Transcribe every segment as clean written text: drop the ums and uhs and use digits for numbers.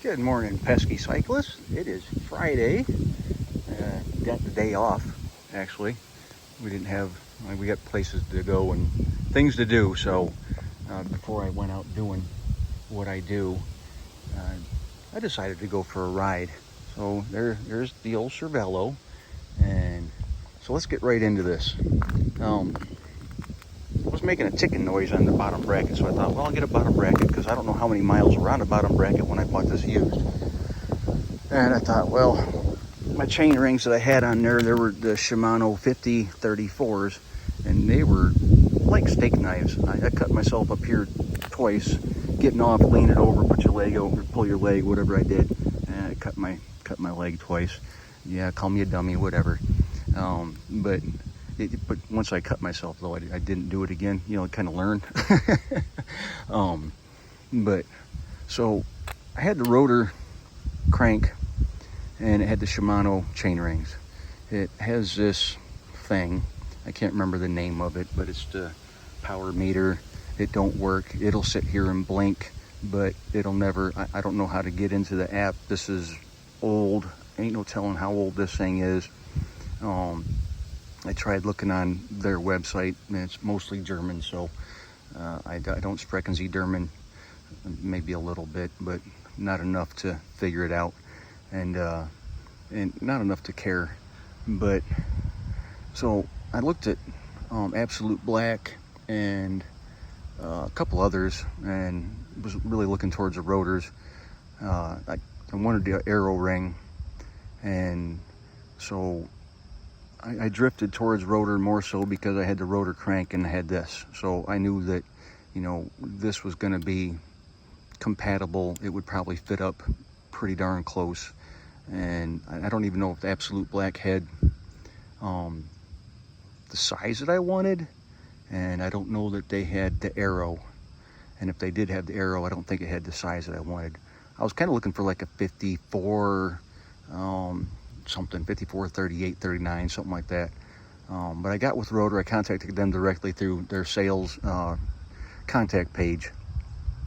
Good morning, pesky cyclists. It is Friday. Got the day off, actually. We got places to go and things to do. So before I went out doing what I do, I decided to go for a ride. So there's the old Cervelo. And so let's get right into this. I was making a ticking noise on the bottom bracket, so I thought, well, I'll get a bottom bracket because I don't know how many miles were on the bottom bracket when I bought this used. And I thought, well, my chain rings that I had on there were the Shimano 5034s, and they were like steak knives. I cut myself up here twice, getting off, lean it over, put your leg over, pull your leg, whatever I did, and I cut my leg twice. Yeah, call me a dummy, whatever. But once I cut myself, though, I didn't do it again. You know, I kind of learned. But so I had the Rotor crank, and it had the Shimano chain rings. It has this thing, I can't remember the name of it, but it's the power meter. It don't work. It'll sit here and blink, but it'll never, I don't know how to get into the app. This is old. Ain't no telling how old this thing is. I tried looking on their website, and it's mostly German, so I don't sprechen Sie German, maybe a little bit, but not enough to figure it out, and not enough to care. But so I looked at Absolute Black and a couple others, and was really looking towards the Rotors. I wanted the Arrow ring, and so I drifted towards Rotor more so because I had the Rotor crank and I had this. So I knew that, you know, this was going to be compatible. It would probably fit up pretty darn close. And I don't even know if the Absolute Black had the size that I wanted. And I don't know that they had the Arrow. And if they did have the Arrow, I don't think it had the size that I wanted. I was kind of looking for like a 54, something, 54, 38, 39, something like that. But I got with Rotor. I contacted them directly through their sales contact page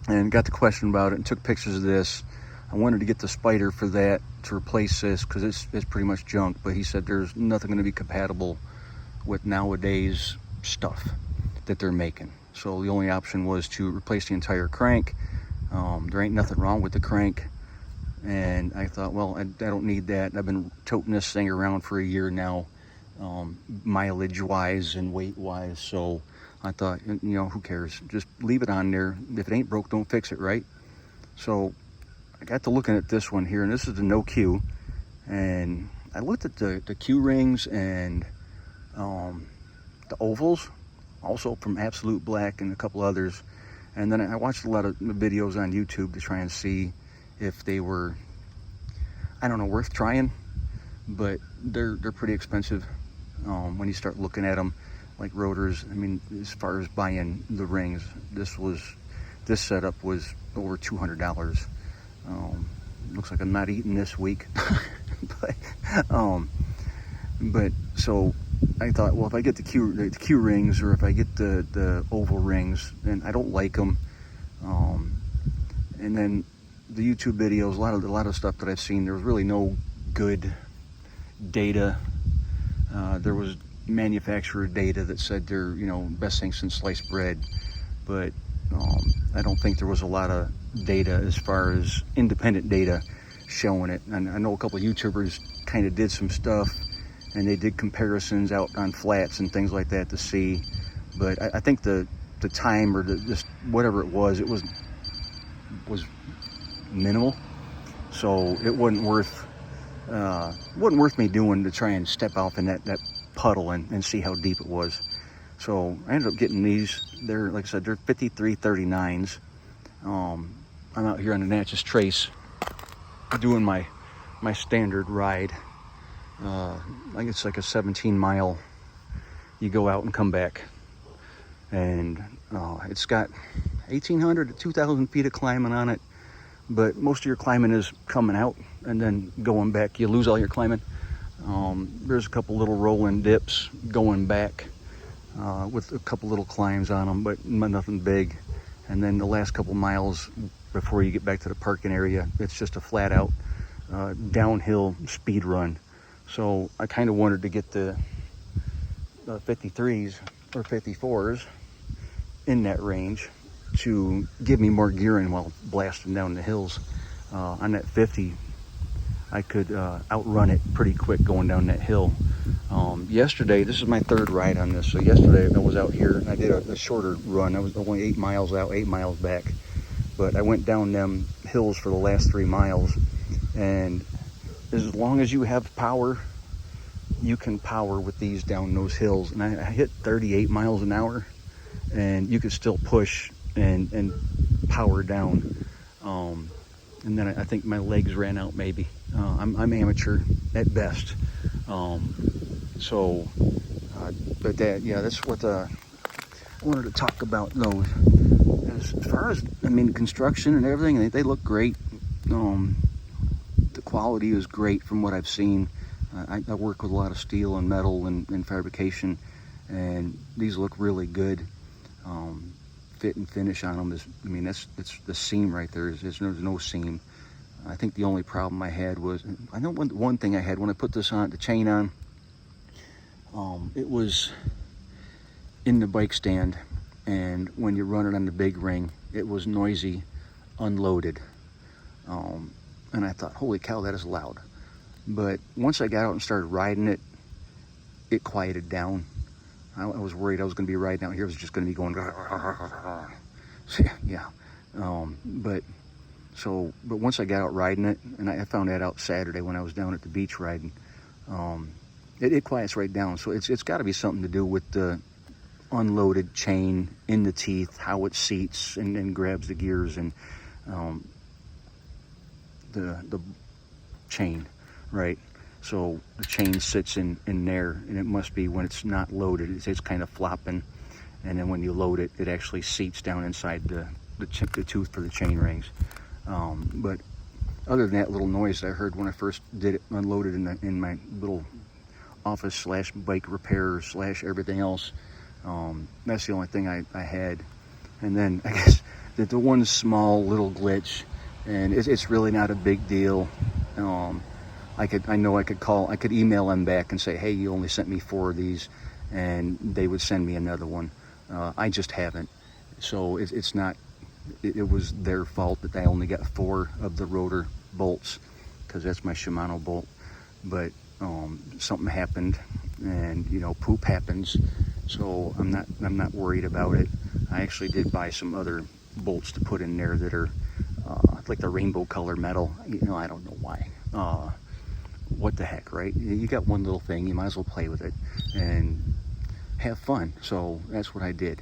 and got the question about it and took pictures of this. I wanted to get the Spider for that to replace this because it's pretty much junk, but he said there's nothing going to be compatible with nowadays stuff that they're making. So the only option was to replace the entire crank. There ain't nothing wrong with the crank. And I thought, well, I don't need that. I've been toting this thing around for a year now, mileage-wise and weight-wise. So I thought, you know, who cares? Just leave it on there. If it ain't broke, don't fix it, right? So I got to looking at this one here, and this is the NOQ. And I looked at the Q rings and the ovals, also from Absolute Black and a couple others. And then I watched a lot of videos on YouTube to try and see if they were, I don't know, worth trying, but they're pretty expensive when you start looking at them, like Rotors. I mean, as far as buying the rings, this setup was over $200. Looks like I'm not eating this week, but so I thought, well, if I get the Q rings, or if I get the oval rings, and I don't like them, and then the YouTube videos, a lot of stuff that I've seen, there was really no good data. There was manufacturer data that said they're, you know, best thing since sliced bread, but I don't think there was a lot of data as far as independent data showing it. And I know a couple of YouTubers kind of did some stuff, and they did comparisons out on flats and things like that to see, but I think the time, or just whatever it was minimal, so it wasn't worth me doing to try and step off in that puddle and see how deep it was. So I ended up getting these. They're, like I said, they're 5339s. I'm out here on the Natchez Trace doing my standard ride. I think it's like a 17-mile. You go out and come back, and it's got 1,800 to 2,000 feet of climbing on it. But most of your climbing is coming out and then going back. You lose all your climbing. There's a couple little rolling dips going back with a couple little climbs on them, but nothing big. And then the last couple miles before you get back to the parking area. It's just a flat out downhill speed run. So I kind of wanted to get the 53s or 54s in that range to give me more gearing while blasting down the hills. On that 50, I could outrun it pretty quick going down that hill. Yesterday, this is my third ride on this. So yesterday I was out here and I did a shorter run. I was only 8 miles out, 8 miles back. But I went down them hills for the last 3 miles. And as long as you have power, you can power with these down those hills. And I hit 38 miles an hour, and you could still push and power down. And then I think my legs ran out maybe. I'm amateur at best. But that, yeah, that's what I wanted to talk about those. As far as, I mean, construction and everything, they look great. The quality is great from what I've seen. I work with a lot of steel and metal and fabrication, and these look really good. Fit and finish on them is, I mean, that's the seam right there. There's no seam. I think the only problem I had was, I know one thing I had when I put this on, the chain on, it was in the bike stand, and when you run it on the big ring, it was noisy, unloaded. And I thought, holy cow, that is loud. But once I got out and started riding it, it quieted down. I was worried I was going to be riding out here. It was just going to be going, yeah. But once I got out riding it, and I found that out Saturday when I was down at the beach riding, it quiets right down. So it's got to be something to do with the unloaded chain in the teeth, how it seats and grabs the gears, and the chain, right? So the chain sits in there, and it must be when it's not loaded, it's kind of flopping, and then when you load it, it actually seats down inside the tooth for the chain rings. But other than that little noise I heard when I first did it, unloaded in my little office / bike repair / everything else, that's the only thing I had. And then I guess the one small little glitch, and it's really not a big deal. I could email them back and say, hey, you only sent me 4 of these, and they would send me another one. I just haven't. So it's not, it was their fault that I only got 4 of the rotor bolts, because that's my Shimano bolt. But something happened, and poop happens, so I'm not worried about it. I actually did buy some other bolts to put in there that are like the rainbow color metal. I don't know why. What the heck, right? You got one little thing, you might as well play with it and have fun. So that's what I did.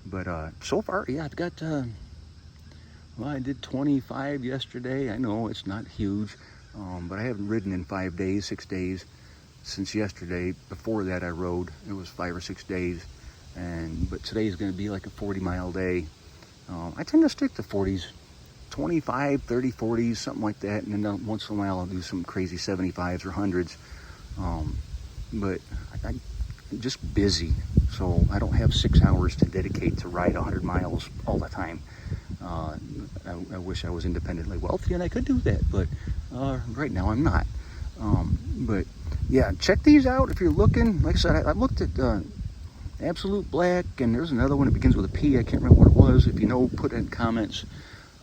But so far, yeah, I've got I did 25 yesterday. I know it's not huge, but I haven't ridden in 5 days, 6 days since yesterday. Before that I rode, it was 5 or 6 days, but today is going to be like a 40-mile day. I tend to stick to 40s, 25, 30, 40s, something like that, and then once in a while I'll do some crazy 75s or 100s. But I'm just busy, so I don't have 6 hours to dedicate to ride 100 miles all the time. I wish I was independently wealthy and I could do that, but right now I'm not. But yeah, check these out if you're looking. Like I said, I looked at Absolute Black, and there's another one that begins with a P. I can't remember what it was. If you know, put it in comments.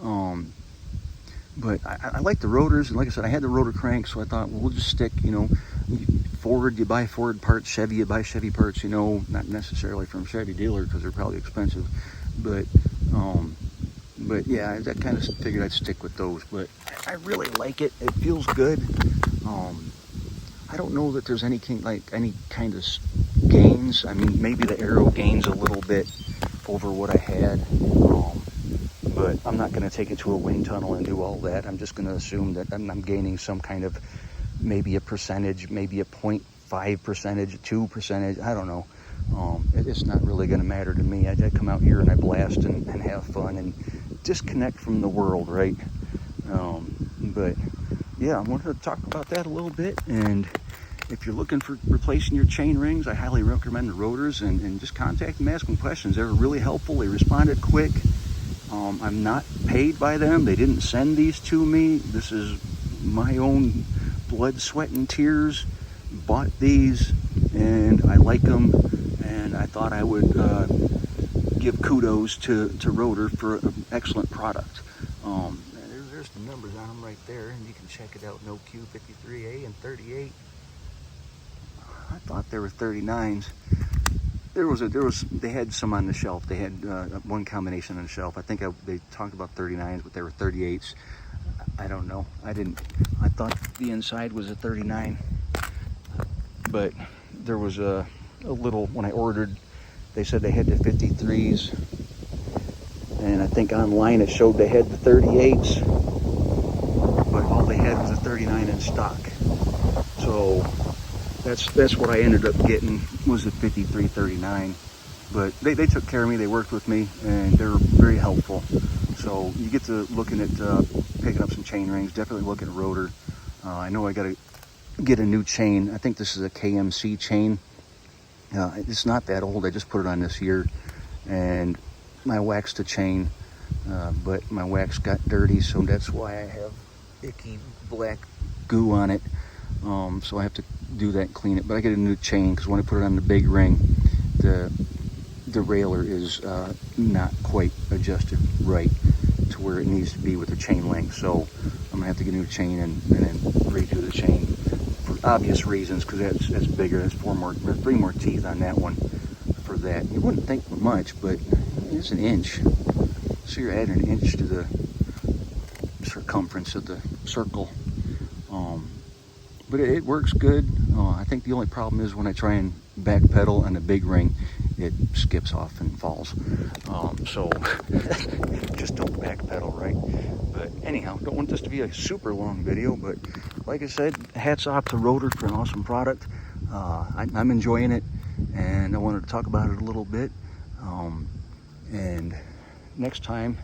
But I like the rotors, and like I said, I had the rotor crank, so I thought, well, we'll just stick, Ford, you buy Ford parts, Chevy, you buy Chevy parts, not necessarily from Chevy dealer because they're probably expensive, but yeah, I kind of figured I'd stick with those. But I really like it. It feels good. I don't know that there's any kind of gains. I mean, maybe the aero gains a little bit over what I had. But I'm not going to take it to a wind tunnel and do all that. I'm just going to assume that I'm gaining some kind of, maybe a percentage, maybe a 0.5 percentage, 2%. I don't know. It's not really going to matter to me. I come out here and I blast and have fun and disconnect from the world, right? But yeah, I wanted to talk about that a little bit. And if you're looking for replacing your chain rings, I highly recommend the rotors, and just contact them, ask them questions. They were really helpful. They responded quick. I'm not paid by them. They didn't send these to me. This is my own blood, sweat, and tears. Bought these, and I like them, and I thought I would give kudos to Rotor for an excellent product. There's the numbers on them right there, and you can check it out. NOQ 53A and 38. I thought there were 39s. They had some on the shelf. They had one combination on the shelf. I think they talked about 39s, but they were 38s. I don't know. I thought the inside was a 39, but there was a little, when I ordered, they said they had the 53s, and I think online it showed they had the 38s, but all they had was a 39 in stock. So that's what I ended up getting, was a 53-39. But they took care of me. They worked with me, and they were very helpful. So you get to looking at picking up some chain rings. Definitely look at Rotor. I know I got to get a new chain. I think this is a KMC chain. It's not that old. I just put it on this year, and I waxed the chain, but my wax got dirty, so that's why I have icky black goo on it. So I have to do that and clean it. But I get a new chain because when I put it on the big ring, the railer is not quite adjusted right to where it needs to be with the chain length. So I'm gonna have to get a new chain and then redo the chain for obvious reasons, because that's bigger. That's 3 more teeth on that one for that. You wouldn't think much, but it's an inch. So you're adding an inch to the circumference of the circle. But it works good. I think the only problem is when I try and backpedal on the big ring, it skips off and falls. So just don't backpedal, right? But anyhow, don't want this to be a super long video, but like I said, hats off to Rotor for an awesome product. I'm enjoying it, and I wanted to talk about it a little bit. And next time,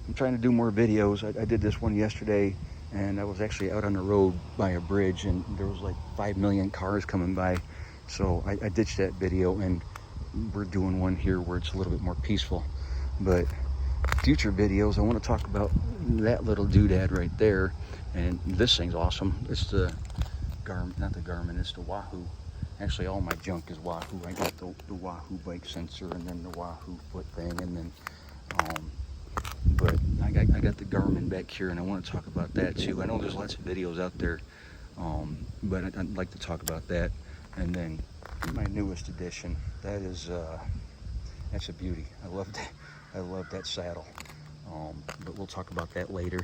I'm trying to do more videos. I did this one yesterday, and I was actually out on the road by a bridge, and there was like 5 million cars coming by. So I ditched that video, and we're doing one here where it's a little bit more peaceful. But future videos, I want to talk about that little doodad right there. And this thing's awesome. It's the Garmin, not the Garmin, it's the Wahoo. Actually, all my junk is Wahoo. I got the Wahoo bike sensor, and then the Wahoo foot thing, and then but I got the Garmin back here, and I want to talk about that too. I know there's lots of videos out there, but I'd like to talk about that. And then my newest edition, that's a beauty. I love that saddle. But we'll talk about that later.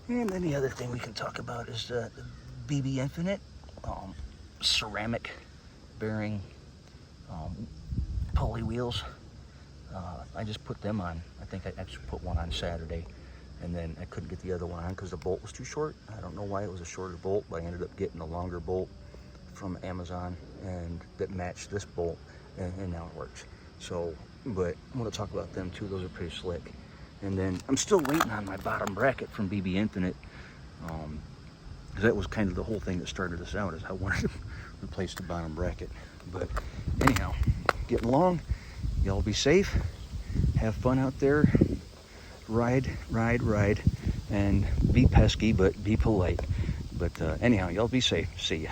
And then the other thing we can talk about is the BB Infinite ceramic bearing pulley wheels. I just put them on. I think I actually put one on Saturday, and then I couldn't get the other one on because the bolt was too short. I don't know why it was a shorter bolt, but I ended up getting a longer bolt from Amazon, and that matched this bolt, and now it works. So, but I want to talk about them too. Those are pretty slick. And then I'm still waiting on my bottom bracket from BB Infinite, because that was kind of the whole thing that started this out, is I wanted to replace the bottom bracket. But anyhow, getting along. Y'all be safe, have fun out there, ride, and be pesky, but be polite. But anyhow, y'all be safe. See ya.